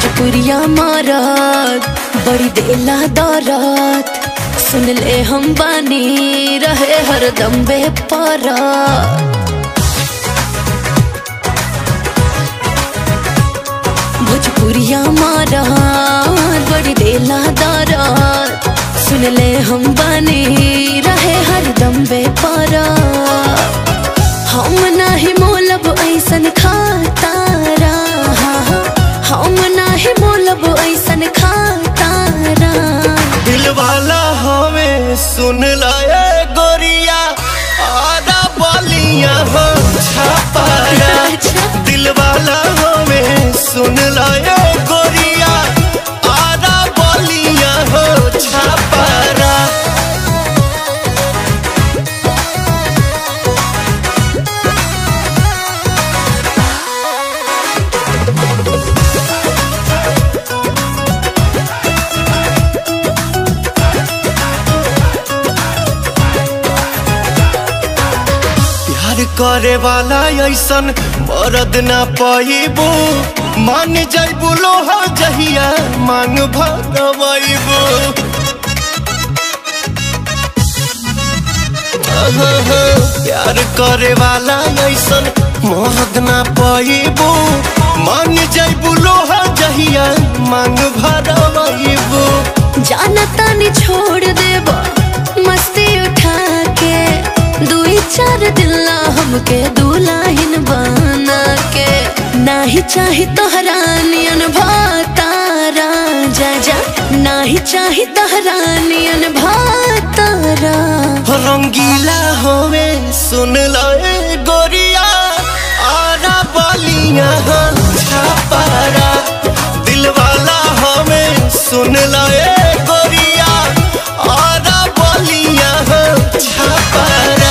भोजपुरिया मारत बड़ी देला दौरत, सुन ले हम बानी रहे हरदम बेपरात। भोजपुरिया मारत बड़ी देला दौरत, सुन ले हम बानी रहे हरदम बेपरात। हम नाही मोलब ऐसन खातारा, हम नाही मोलब ऐसन खातारा। दिल वाला हमें सुन लाए गोरिया, आधा बलिया हो छापारा। दिल वाला हमें सुन लाए गोरिया, आधा बलिया हो छापारा। करे वाला ऐसन मरद ना पाइबू, मान जाइबू लोहा जहिया मांग भगवाइबू। प्यार करे वाला ऐसन मरद ना पाइबू, मान जाइबू लोहा जहिया मांग भगवाइबू। जाना तानी छोड़ देबा मस्ती उठा के, दुई चार दिल्ला हमके दुल्हन बना के। नाही चाही तोहरा नियन भातारा, जा जा नाही चाही तोहरा नियन भातारा। रंगीला होवे सुन लाए गोरिया, आरा बलिया छापारा। दिल वाला हमें सुन लाए गोरिया, आरा बलिया छापारा।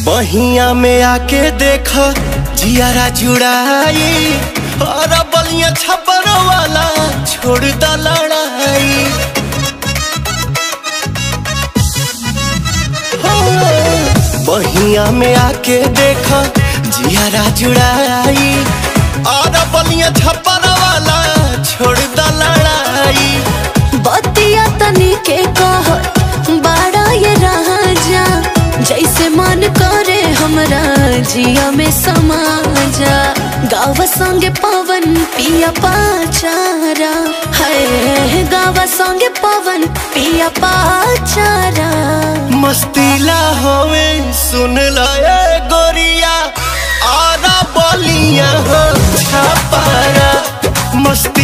बहिया में आके देखा जियारा जुड़ाई, और बलिया छपर वाला छोड़ दा लड़ाई। बहिया में आके देखा जियारा जुड़ाई, और बलिया छपर वाला छोड़ दा लड़ाई। बतिया तनी के कह बड़ा ये राजा, जैसे मन करे हमरा जिया में समा जा। गावा संगे पवन पिया पाचारा, है गावा संगे पवन पिया पाचारा। मस्तीला होवे सुन लाए गोरिया, आरा बलिया छापारा। मस्ती